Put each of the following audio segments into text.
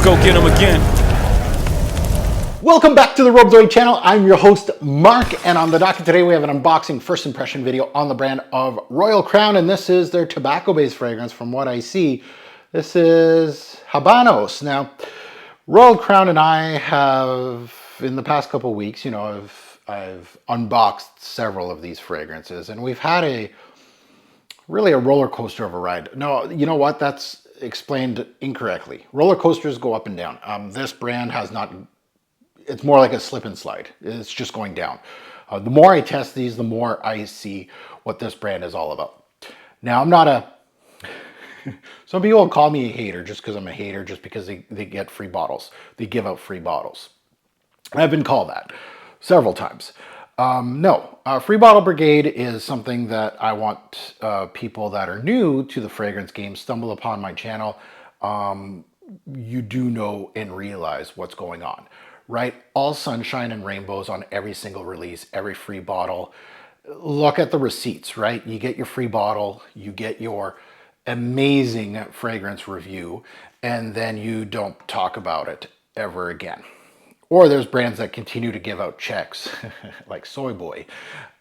go get them again. Welcome back to the Robezoid channel. I'm your host, Mark, and on the docket today we have an unboxing first impression video on the brand of Royal Crown, and this is their tobacco-based fragrance. From what I see, this is Habanos. Now, Royal Crown and I have, in the past couple of weeks, I've unboxed several of these fragrances, and we've had really a roller coaster of a ride. No, you know what? That's explained incorrectly. Roller coasters go up and down. This brand has not. It's more like a slip and slide. It's just going down. The more I test these, the more I see what this brand is all about. Now, I'm not a... Some people will call me a hater just because I'm a hater, just because they get free bottles. They give out free bottles. I've been called that several times. No, Free Bottle Brigade is something that I want people that are new to the fragrance game stumble upon my channel. You do know and realize what's going on, right? All sunshine and rainbows on every single release, every free bottle. Look at the receipts, right? You get your free bottle, you get your amazing fragrance review, and then you don't talk about it ever again. Or there's brands that continue to give out checks, like Soy Boy,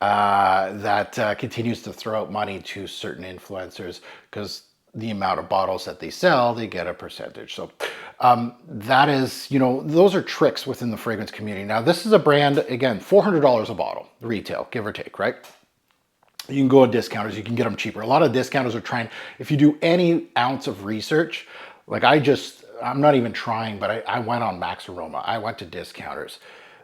that continues to throw out money to certain influencers because the amount of bottles that they sell, they get a percentage. So that is, those are tricks within the fragrance community. Now, this is a brand, again, $400 a bottle, retail, give or take, right? You can go to discounters, you can get them cheaper. A lot of discounters are trying, if you do any ounce of research, like I'm not even trying, but I went on Max Aroma. I went to discounters.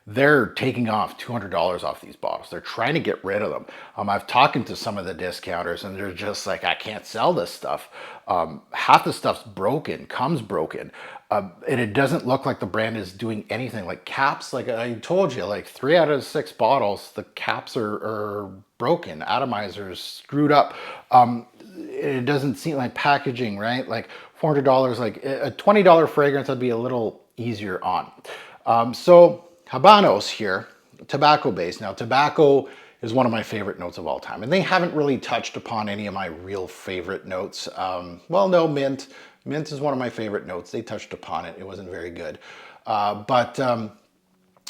They're taking off $200 off these bottles. They're trying to get rid of them. I've talked to some of the discounters and they're just like, I can't sell this stuff. Half the stuff's broken, comes broken. And it doesn't look like the brand is doing anything. Like caps, like I told you, like 3 out of 6 bottles, the caps are broken. Atomizers screwed up. It doesn't seem like packaging, right? Like $400, like a $20 fragrance, I'd be a little easier on. So Habanos here, tobacco based. Now, tobacco is one of my favorite notes of all time, and they haven't really touched upon any of my real favorite notes. Well, no, mint. Mint is one of my favorite notes. They touched upon it. It wasn't very good.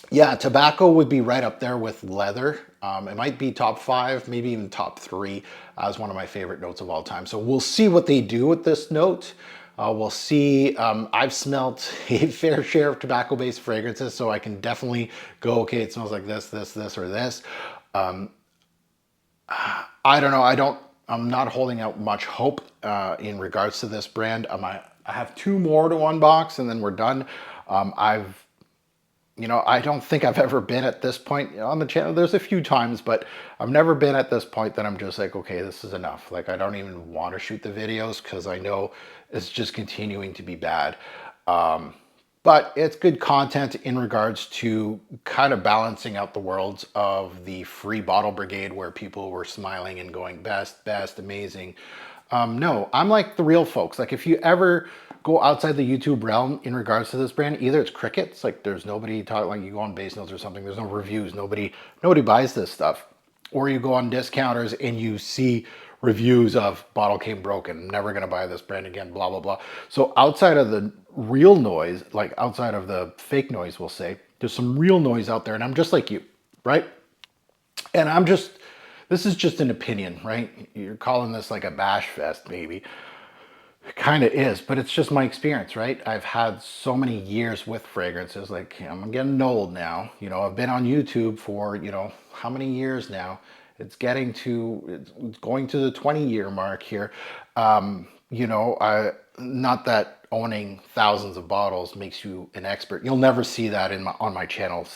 Yeah, tobacco would be right up there with leather. It might be top 5, maybe even top 3 as one of my favorite notes of all time. So we'll see what they do with this note. We'll see. I've smelt a fair share of tobacco-based fragrances, so I can definitely go, okay, it smells like this, this, this, or this. I don't know. I'm not holding out much hope in regards to this brand. I have 2 more to unbox, and then we're done. I don't think I've ever been at this point on the channel. There's a few times, but I've never been at this point that I'm just like, okay, this is enough. Like, I don't even want to shoot the videos because I know it's just continuing to be bad. But it's good content in regards to kind of balancing out the worlds of the Free Bottle Brigade, where people were smiling and going best, best, amazing. No, I'm like the real folks. Like, if you ever go outside the YouTube realm in regards to this brand, either it's crickets, like there's nobody talking, like you go on Base Notes or something, there's no reviews, nobody buys this stuff. Or you go on discounters and you see reviews of bottle came broken, I'm never gonna buy this brand again, blah, blah, blah. So outside of the real noise, like outside of the fake noise, we'll say, there's some real noise out there, and I'm just like you, right? And this is just an opinion, right? You're calling this like a bash fest, maybe. It kind of is, but it's just my experience, right? I've had so many years with fragrances. Like, I'm getting old now. I've been on YouTube for, how many years now? It's going to the 20-year mark here. Not that owning thousands of bottles makes you an expert. You'll never see that on my channel,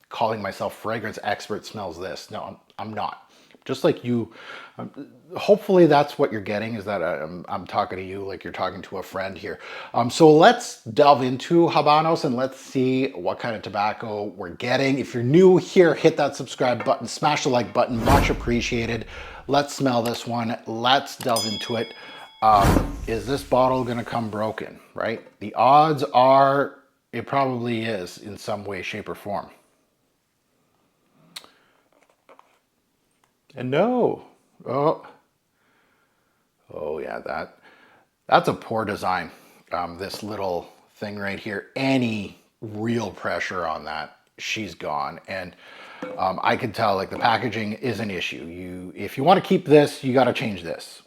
calling myself fragrance expert, smells this. No, I'm not. Just like you, hopefully that's what you're getting, is that I'm talking to you like you're talking to a friend here. So let's delve into Habanos and let's see what kind of tobacco we're getting. If you're new here, hit that subscribe button, smash the like button, much appreciated. Let's smell this one. Let's delve into it. Is this bottle gonna come broken, right? The odds are it probably is in some way, shape, or form. And no. Oh yeah, that's a poor design. This little thing right here, any real pressure on that, she's gone. And I can tell like the packaging is an issue. If you want to keep this, you got to change this.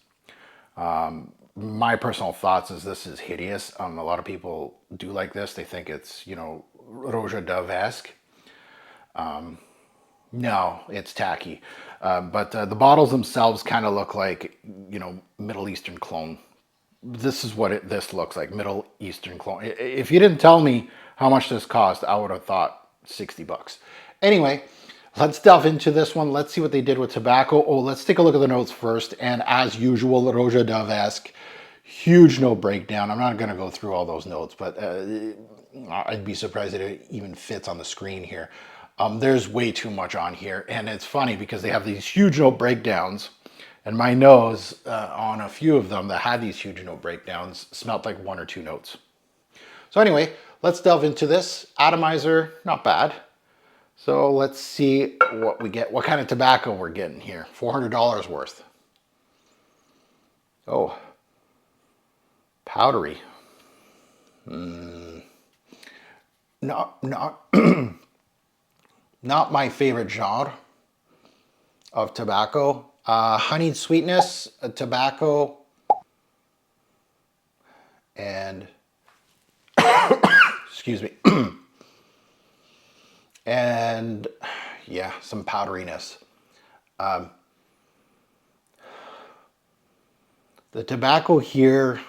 My personal thoughts is this is hideous. A lot of people do like this. They think it's, you know, Roja Dove-esque. No, it's tacky. But the bottles themselves kind of look like, you know, Middle Eastern clone. This is what this looks like, Middle Eastern clone. If you didn't tell me how much this cost, I would have thought 60 bucks. Anyway, let's delve into this one. Let's see what they did with tobacco. Oh, let's take a look at the notes first. And as usual, Roja Dove-esque, huge note breakdown. I'm not going to go through all those notes, but I'd be surprised that it even fits on the screen here. There's way too much on here. And it's funny because they have these huge note breakdowns. And my nose on a few of them that had these huge note breakdowns smelled like 1 or 2 notes. So anyway, let's delve into this. Atomizer, not bad. So let's see what we get, what kind of tobacco we're getting here. $400 worth. Oh, powdery. Not not my favorite genre of tobacco. Honeyed sweetness, tobacco, and excuse me, and yeah, some powderiness. The tobacco here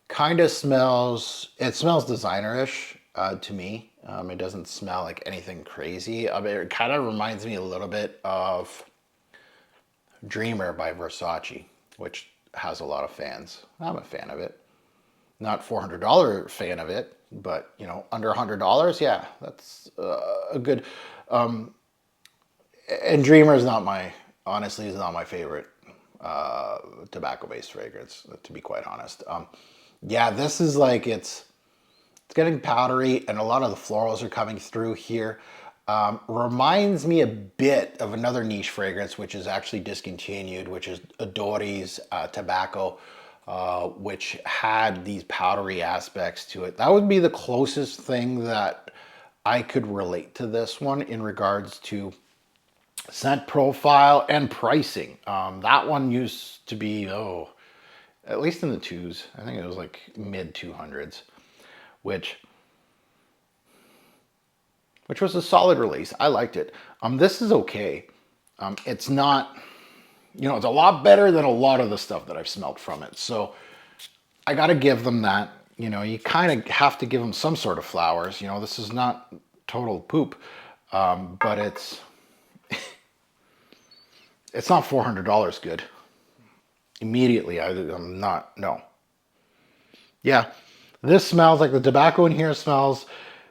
kind of smells, it smells designer-ish to me. It doesn't smell like anything crazy. It kind of reminds me a little bit of Dreamer by Versace, which has a lot of fans. I'm a fan of it. Not $400 fan of it, but you know, under $100, yeah, that's a good. And Dreamer is not my, honestly, is not my favorite tobacco-based fragrance, to be quite honest. Yeah, this is like it's getting powdery, and a lot of the florals are coming through here. Reminds me a bit of another niche fragrance, which is actually discontinued, which is Adori's tobacco, which had these powdery aspects to it. That would be the closest thing that I could relate to this one in regards to scent profile and pricing. That one used to be, oh, at least in the twos. I think it was like mid 200s. Which was a solid release. I liked it. This is okay. It's not, you know, it's a lot better than a lot of the stuff that I've smelled from it. So I got to give them that. You know, you kind of have to give them some sort of flowers. You know, this is not total poop, but it's not $400 good. Immediately, I'm not, no. Yeah. This smells like the tobacco in here smells,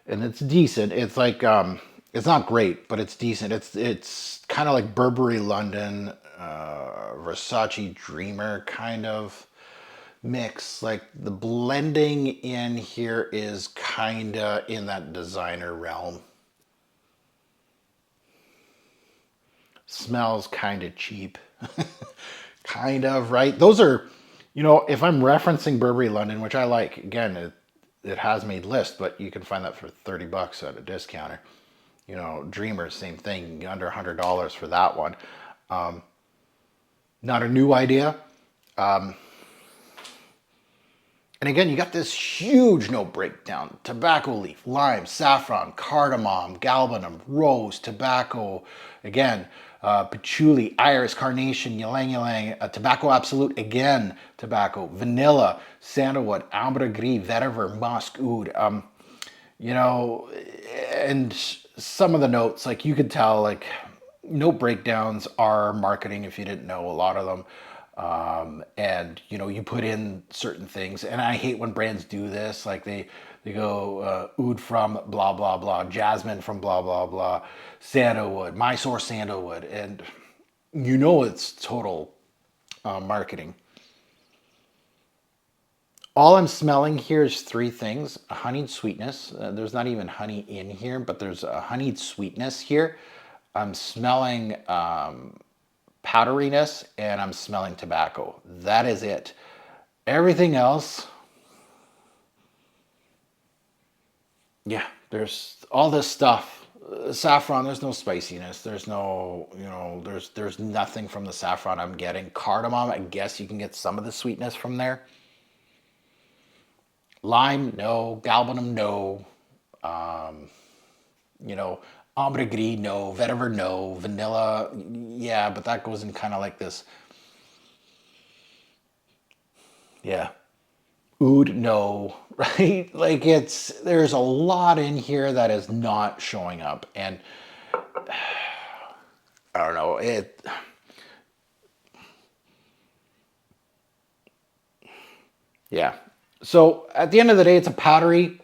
and it's decent. It's like, it's not great, but it's decent. It's kind of like Burberry London, Versace Dreamer kind of mix. Like the blending in here is kind of in that designer realm. Smells kind of cheap. Kind of, right? Those are, you know, if I'm referencing Burberry London, which I like, again, it has made list, but you can find that for 30 bucks at a discounter. You know, Dreamer, same thing, under $100 for that one. Not a new idea. And again, you got this huge note breakdown. Tobacco leaf, lime, saffron, cardamom, galbanum, rose, tobacco. Again, patchouli, iris, carnation, ylang ylang, tobacco absolute, again, tobacco, vanilla, sandalwood, ambergris, vetiver, musk, oud. You know, and some of the notes, like you could tell, like note breakdowns are marketing if you didn't know a lot of them. And you know, you put in certain things, and I hate when brands do this. Like they go oud from blah blah blah, jasmine from blah blah blah, sandalwood, Mysore sandalwood, and you know it's total marketing. All I'm smelling here is 3 things: a honeyed sweetness. There's not even honey in here, but there's a honeyed sweetness here. I'm smelling powderiness, and I'm smelling tobacco. That is it. Everything else, yeah, there's all this stuff. Saffron, there's no spiciness. There's no, there's nothing from the saffron I'm getting. Cardamom, I guess you can get some of the sweetness from there. Lime, no. Galbanum, no. You know, ambre gris, no. Vetiver, no. Vanilla, yeah, but that goes in kind of like this. Yeah. Oud, no. Right? Like there's a lot in here that is not showing up. And I don't know, yeah. So at the end of the day, it's a powdery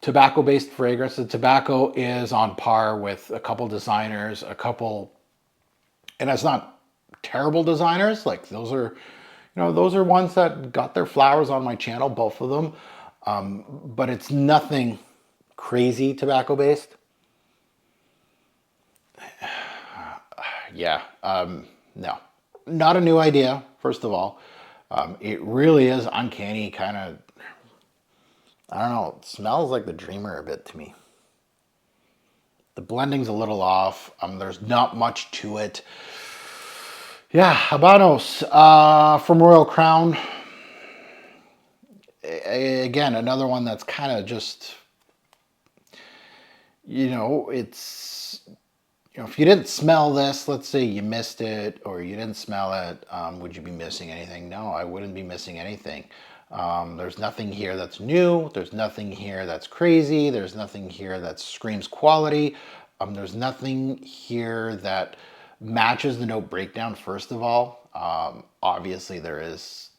tobacco-based fragrance. The tobacco is on par with a couple designers, and it's not terrible designers. Like those are ones that got their flowers on my channel, both of them. But it's nothing crazy tobacco-based. Yeah, no, not a new idea, first of all. It really is uncanny, kind of, I don't know, it smells like the Dreamer a bit to me. The blending's a little off. There's not much to it. Yeah, Habanos from Royal Crown. Again, another one that's kind of just, it's, if you didn't smell this, let's say you missed it or you didn't smell it, would you be missing anything? No, I wouldn't be missing anything. There's nothing here that's new. There's nothing here that's crazy. There's nothing here that screams quality. There's nothing here that matches the note breakdown, first of all. Obviously, there is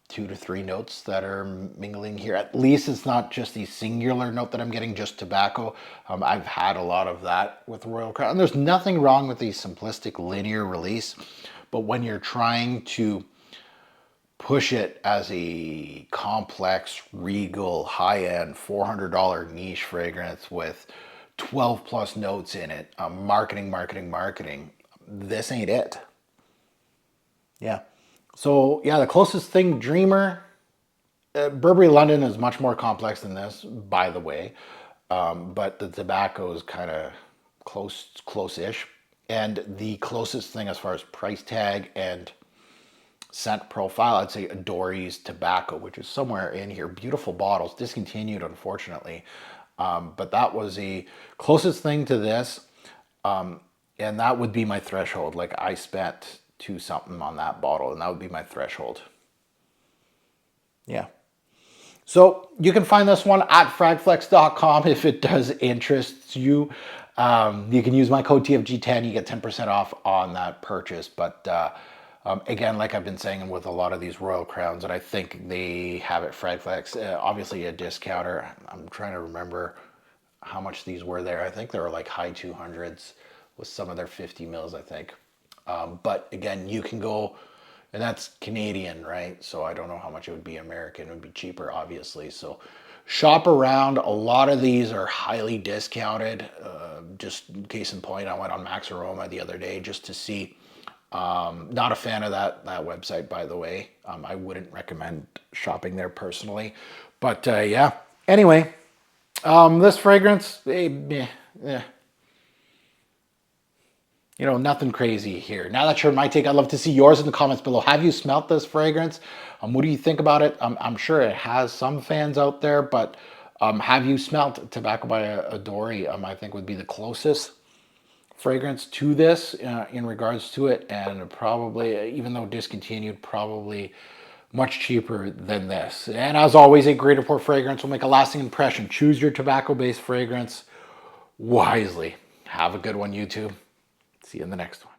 2 to 3 notes that are mingling here. At least it's not just the singular note that I'm getting, just tobacco. I've had a lot of that with Royal Crown. And there's nothing wrong with the simplistic linear release, but when you're trying to push it as a complex, regal, high-end, $400 niche fragrance with 12 plus notes in it, marketing, this ain't it. Yeah. So yeah, the closest thing, Dreamer, Burberry London is much more complex than this, by the way. But the tobacco is kind of close-ish. And the closest thing as far as price tag and scent profile, I'd say Adori's Tobacco, which is somewhere in here. Beautiful bottles, discontinued, unfortunately. But that was the closest thing to this. And that would be my threshold. Like I spent 2 something on that bottle, and that would be my threshold. Yeah. So you can find this one at fragflex.com if it does interest you. You can use my code TFG10. You get 10% off on that purchase. But again, like I've been saying with a lot of these Royal Crowns, and I think they have it Fragflex, obviously a discounter. I'm trying to remember how much these were there. I think they were like high 200s with some of their 50 mils, I think. But again, you can go, and that's Canadian, right? So I don't know how much it would be American. It would be cheaper, obviously. So shop around. A lot of these are highly discounted. Just case in point, I went on Max Aroma the other day just to see. Not a fan of that website, by the way. I wouldn't recommend shopping there personally. But yeah. Anyway, this fragrance, nothing crazy here. Now that you're my take, I'd love to see yours in the comments below. Have you smelt this fragrance? What do you think about it? I'm sure it has some fans out there, but have you smelt Tobacco by Adori? I think would be the closest fragrance to this in regards to it, and probably, even though discontinued, probably much cheaper than this. And as always, a great report fragrance will make a lasting impression. Choose your tobacco-based fragrance wisely. Have a good one, YouTube. See you in the next one.